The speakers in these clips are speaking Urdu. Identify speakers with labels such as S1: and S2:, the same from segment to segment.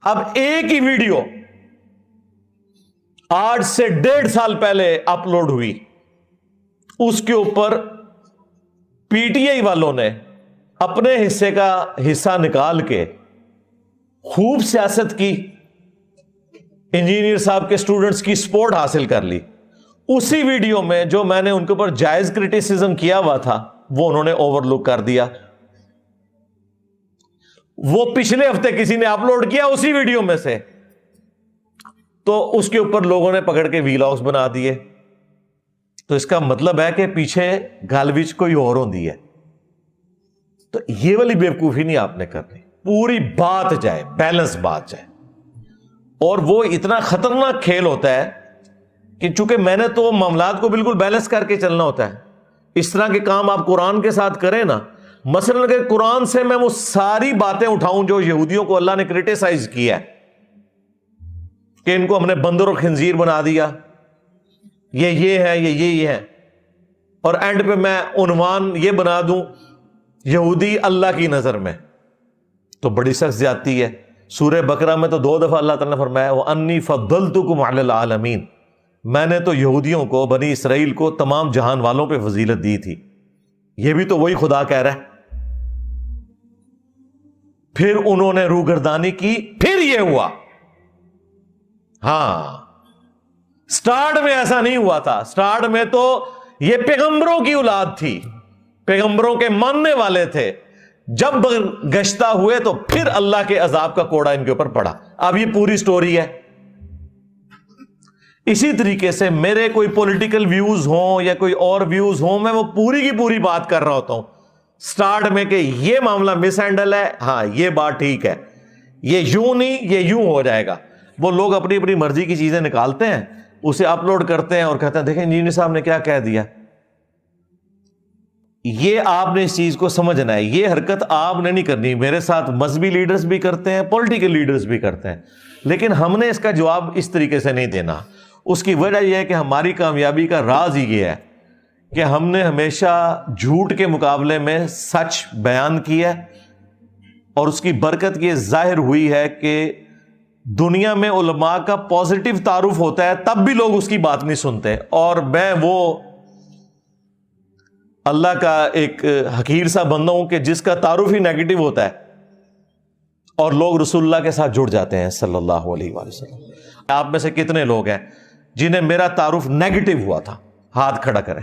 S1: اب ایک ہی ویڈیو آج سے 1.5 سال پہلے اپلوڈ ہوئی، اس کے اوپر پی ٹی آئی والوں نے اپنے حصے کا حصہ نکال کے خوب سیاست کی، انجینئر صاحب کے سٹوڈنٹس کی سپورٹ حاصل کر لی۔ اسی ویڈیو میں جو میں نے ان کے اوپر جائز کرٹیسزم کیا ہوا تھا وہ انہوں نے اوور لک کر دیا۔ وہ پچھلے ہفتے کسی نے اپلوڈ کیا اسی ویڈیو میں سے، تو اس کے اوپر لوگوں نے پکڑ کے ویلاگز بنا دیے۔ تو اس کا مطلب ہے کہ پیچھے گل وچ کوئی اور ہوندی ہے۔ تو یہ والی بیوقوفی نہیں آپ نے کرنی، پوری بات جائے، بیلنس بات جائے۔ اور وہ اتنا خطرناک کھیل ہوتا ہے کہ چونکہ میں نے تو معاملات کو بالکل بیلنس کر کے چلنا ہوتا ہے۔ اس طرح کے کام آپ قرآن کے ساتھ کریں نا، مثلا کہ قرآن سے میں وہ ساری باتیں اٹھاؤں جو یہودیوں کو اللہ نے کرٹیسائز کیا ہے کہ ان کو ہم نے بندر اور خنزیر بنا دیا، یہ ہے، یہ ہے، اور اینڈ پہ میں عنوان یہ بنا دوں یہودی اللہ کی نظر میں، تو بڑی سخت زیادتی ہے۔ سورہ بقرہ میں تو 2 دفعہ اللہ تعالیٰ نے فرمایا وَأَنِّي فَضَّلْتُكُمْ عَلَى الْعَالَمِينَ، میں نے تو یہودیوں کو، بنی اسرائیل کو تمام جہان والوں پہ فضیلت دی تھی۔ یہ بھی تو وہی خدا کہہ رہا ہے۔ پھر انہوں نے روگردانی کی، پھر یہ ہوا۔ ہاں، سٹارٹ میں ایسا نہیں ہوا تھا۔ سٹارٹ میں تو یہ پیغمبروں کی اولاد تھی، پیغمبروں کے ماننے والے تھے۔ جب گشتہ ہوئے تو پھر اللہ کے عذاب کا کوڑا ان کے اوپر پڑا۔ اب یہ پوری سٹوری ہے۔ اسی طریقے سے میرے کوئی پولیٹیکل ویوز ہوں یا کوئی اور ویوز ہوں، میں وہ پوری کی پوری بات کر رہا ہوتا ہوں سٹارٹ میں کہ یہ معاملہ مس ہینڈل ہے، ہاں یہ بات ٹھیک ہے، یہ یوں نہیں، یہ یوں ہو جائے گا۔ وہ لوگ اپنی اپنی مرضی کی چیزیں نکالتے ہیں، اسے اپلوڈ کرتے ہیں اور کہتے ہیں دیکھیں انجینئر صاحب نے کیا کہہ دیا۔ یہ آپ نے اس چیز کو سمجھنا ہے، یہ حرکت آپ نے نہیں کرنی۔ میرے ساتھ مذہبی لیڈرز بھی کرتے ہیں، پولیٹیکل لیڈرز بھی کرتے ہیں، لیکن ہم نے اس کا جواب اس طریقے سے نہیں دینا۔ اس کی وجہ یہ ہے کہ ہماری کامیابی کا راز ہی یہ ہے کہ ہم نے ہمیشہ جھوٹ کے مقابلے میں سچ بیان کیا ہے، اور اس کی برکت یہ ظاہر ہوئی ہے کہ دنیا میں علماء کا پازیٹیو تعارف ہوتا ہے تب بھی لوگ اس کی بات نہیں سنتے، اور میں وہ اللہ کا ایک حقیر سا بندہ ہوں کہ جس کا تعارف ہی نیگیٹو ہوتا ہے اور لوگ رسول اللہ کے ساتھ جڑ جاتے ہیں صلی اللہ علیہ وآلہ وسلم۔ آپ میں سے کتنے لوگ ہیں جنہیں میرا تعارف نیگیٹو ہوا تھا؟ ہاتھ کھڑا کریں۔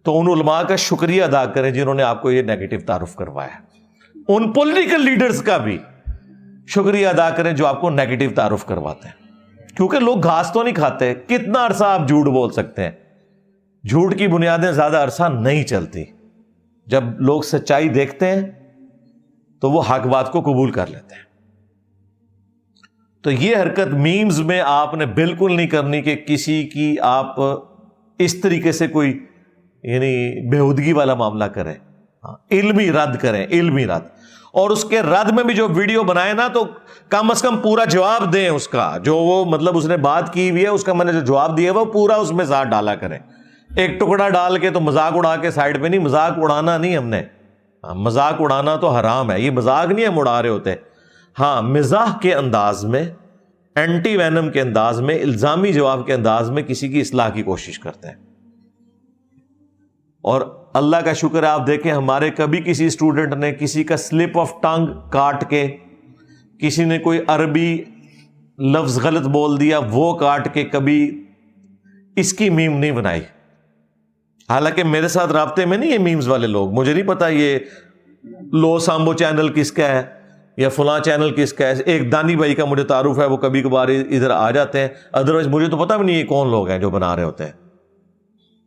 S1: تو ان علماء کا شکریہ ادا کریں جنہوں نے آپ کو یہ نیگیٹو تعارف کروایا۔ ان پولیٹیکل لیڈرز کا بھی شکریہ ادا کریں جو آپ کو نیگیٹو تعارف کرواتے ہیں، کیونکہ لوگ گھاس تو نہیں کھاتے۔ کتنا عرصہ آپ جھوٹ بول سکتے ہیں؟ جھوٹ کی بنیادیں زیادہ عرصہ نہیں چلتی۔ جب لوگ سچائی دیکھتے ہیں تو وہ حق بات کو قبول کر لیتے ہیں۔ تو یہ حرکت میمز میں آپ نے بالکل نہیں کرنی کہ کسی کی آپ اس طریقے سے کوئی یعنی بےہودگی والا معاملہ کریں۔ علمی رد کریں، علمی رد، اور اس کے رد میں بھی جو ویڈیو بنائے نا تو کم از کم پورا جواب دیں اس کا، جو وہ مطلب اس نے بات کی ہوئی ہے اس کا میں نے جو جواب دیا وہ پورا اس میں ساتھ ڈالا کریں۔ ایک ٹکڑا ڈال کے تو مذاق اڑا کے سائڈ پہ نہیں، مذاق اڑانا نہیں ہم نے، مذاق اڑانا تو حرام ہے، یہ مذاق نہیں ہم اڑا رہے ہوتے۔ ہاں، مزاح کے انداز میں، اینٹی وینم کے انداز میں، الزامی جواب کے انداز میں کسی کی اصلاح کی کوشش کرتے ہیں۔ اور اللہ کا شکر ہے، آپ دیکھیں ہمارے کبھی کسی اسٹوڈنٹ نے کسی کا سلپ آف ٹنگ کاٹ کے، کسی نے کوئی عربی لفظ غلط بول دیا وہ کاٹ کے کبھی اس کی میم نہیں بنائی۔ حالانکہ میرے ساتھ رابطے میں نہیں یہ میمز والے لوگ، مجھے نہیں پتا یہ لو سامبو چینل کس کا ہے یا فلاں چینل کس کا ہے۔ ایک دانی بھائی کا مجھے تعارف ہے، وہ کبھی کبھار ادھر آ جاتے ہیں، ادروائز مجھے تو پتا بھی نہیں یہ کون لوگ ہیں جو بنا رہے ہوتے ہیں۔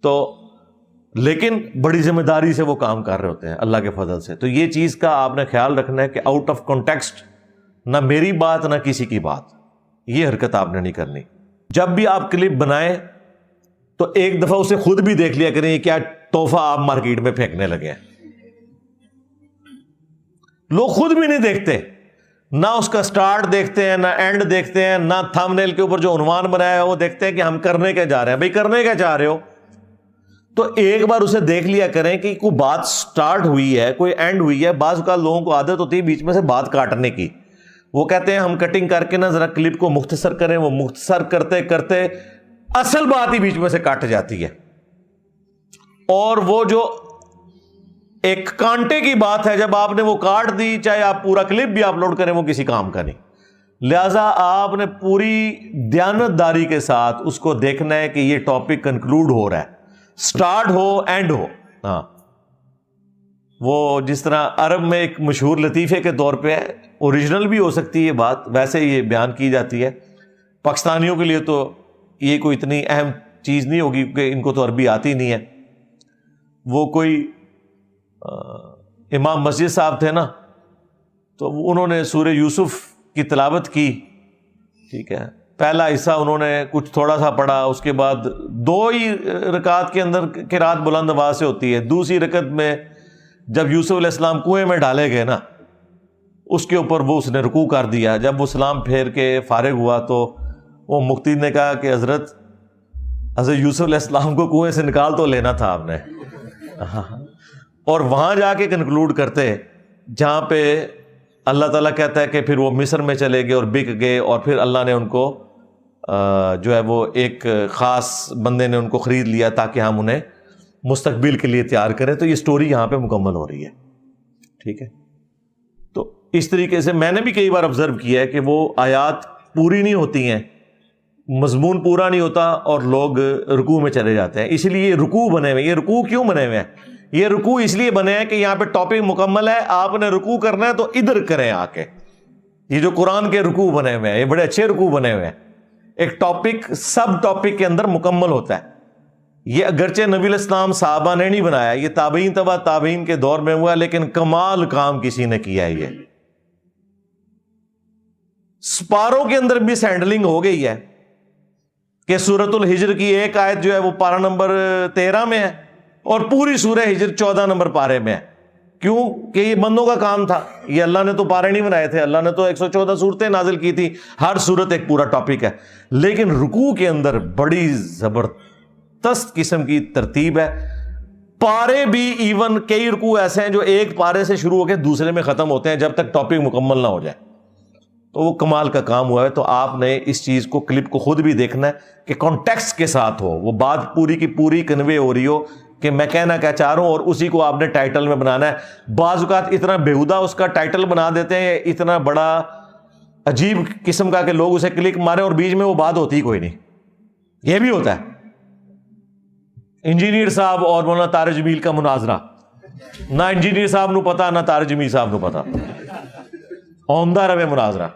S1: تو لیکن بڑی ذمہ داری سے وہ کام کر رہے ہوتے ہیں اللہ کے فضل سے۔ تو یہ چیز کا آپ نے خیال رکھنا ہے کہ آؤٹ آف کانٹیکسٹ نہ میری بات نہ کسی کی بات، یہ حرکت آپ نے نہیں کرنی۔ جب بھی آپ کلپ بنائیں تو ایک دفعہ اسے خود بھی دیکھ لیا کریں یہ کیا تحفہ آپ مارکیٹ میں پھینکنے لگے ہیں۔ لوگ خود بھی نہیں دیکھتے، نہ اس کا سٹارٹ دیکھتے ہیں، نہ اینڈ دیکھتے ہیں، نہ تھمبنیل کے اوپر جو عنوان بنایا ہے وہ دیکھتے ہیں کہ ہم کرنے کیا جا رہے ہیں۔ بھئی کرنے کیا چاہ رہے ہو؟ تو ایک بار اسے دیکھ لیا کریں کہ کوئی بات سٹارٹ ہوئی ہے، کوئی اینڈ ہوئی ہے۔ بعض اوقات لوگوں کو عادت ہوتی ہے بیچ میں سے بات کاٹنے کی، وہ کہتے ہیں ہم کٹنگ کر کے نا ذرا کلپ کو مختصر کریں، وہ مختصر کرتے کرتے اصل بات ہی بیچ میں سے کٹ جاتی ہے، اور وہ جو ایک کانٹے کی بات ہے جب آپ نے وہ کاٹ دی، چاہے آپ پورا کلپ بھی اپلوڈ کریں وہ کسی کام کا نہیں. لہذا آپ نے پوری دیانتداری کے ساتھ اس کو دیکھنا ہے کہ یہ ٹاپک کنکلوڈ ہو رہا ہے، سٹارٹ ہو اینڈ ہو. ہاں، وہ جس طرح عرب میں ایک مشہور لطیفے کے طور پہ ہے، اوریجنل بھی ہو سکتی ہے بات، ویسے یہ بیان کی جاتی ہے. پاکستانیوں کے لیے تو یہ کوئی اتنی اہم چیز نہیں ہوگی کہ ان کو تو عربی آتی نہیں ہے. وہ کوئی امام مسجد صاحب تھے نا، تو انہوں نے سورہ یوسف کی تلاوت کی، ٹھیک ہے، پہلا حصہ انہوں نے کچھ تھوڑا سا پڑھا، اس کے بعد 2 ہی رکعت کے اندر قرات بلند آواز سے ہوتی ہے. دوسری رکعت میں جب یوسف علیہ السلام کنویں میں ڈالے گئے نا، اس کے اوپر وہ اس نے رکوع کر دیا. جب وہ سلام پھیر کے فارغ ہوا تو وہ مفتی نے کہا کہ حضرت یوسف علیہ السلام کو کنویں سے نکال تو لینا تھا آپ نے. اور وہاں جا کے کنکلوڈ کرتے جہاں پہ اللہ تعالیٰ کہتا ہے کہ پھر وہ مصر میں چلے گئے اور بک گئے، اور پھر اللہ نے ان کو جو ہے وہ ایک خاص بندے نے ان کو خرید لیا تاکہ ہم انہیں مستقبل کے لیے تیار کریں. تو یہ سٹوری یہاں پہ مکمل ہو رہی ہے، ٹھیک ہے. تو اس طریقے سے میں نے بھی کئی بار آبزرو کیا ہے کہ وہ آیات پوری نہیں ہوتی ہیں، مضمون پورا نہیں ہوتا اور لوگ رکوع میں چلے جاتے ہیں. اس لیے یہ رکوع بنے ہوئے. یہ رکوع کیوں بنے ہوئے ہیں؟ یہ رکوع اس لیے بنے ہیں کہ یہاں پہ ٹاپک مکمل ہے، آپ نے رکوع کرنا ہے تو ادھر کریں آ کے. یہ جو قرآن کے رکوع بنے ہوئے ہیں یہ بڑے اچھے رکوع بنے ہوئے ہیں. ایک ٹاپک سب ٹاپک کے اندر مکمل ہوتا ہے. یہ اگرچہ نبی علیہ السلام صحابہ نے نہیں بنایا، یہ تابعین تبع تابعین کے دور میں ہوا، لیکن کمال کام کسی نے کیا ہے. یہ سپاروں کے اندر بھی سینڈلنگ ہو گئی ہے کہ سورۃ الحجر کی ایک آیت جو ہے وہ پارہ نمبر 13 میں ہے اور پوری سورہ ہجر 14 نمبر پارے میں ہے. کیوں کہ یہ بندوں کا کام تھا، یہ اللہ نے تو پارے نہیں بنائے تھے، اللہ نے تو 114 صورتیں نازل کی تھی، ہر صورت ایک پورا ٹاپک ہے. لیکن رکوع کے اندر بڑی زبردست قسم کی ترتیب ہے. پارے بھی ایون کئی رکوع ایسے ہیں جو ایک پارے سے شروع ہو کے دوسرے میں ختم ہوتے ہیں جب تک ٹاپک مکمل نہ ہو جائے. تو وہ کمال کا کام ہوا ہے. تو آپ نے اس چیز کو کلپ کو خود بھی دیکھنا ہے کہ کانٹیکسٹ کے ساتھ ہو، وہ بات پوری کی پوری کنوے ہو رہی ہو کہ میں کہنا کیا چاہ رہا ہوں، اور اسی کو آپ نے ٹائٹل میں بنانا ہے. بعض اوقات اتنا بےہودہ اس کا ٹائٹل بنا دیتے ہیں، اتنا بڑا عجیب قسم کا کہ لوگ اسے کلک مارے اور بیچ میں وہ بات ہوتی کوئی نہیں. یہ بھی ہوتا ہے. انجینئر صاحب اور مولانا طارق جمیل کا مناظرہ، نہ انجینئر صاحب نو پتا نہ طارق جمیل صاحب نو پتا، عمدہ روے مناظرہ.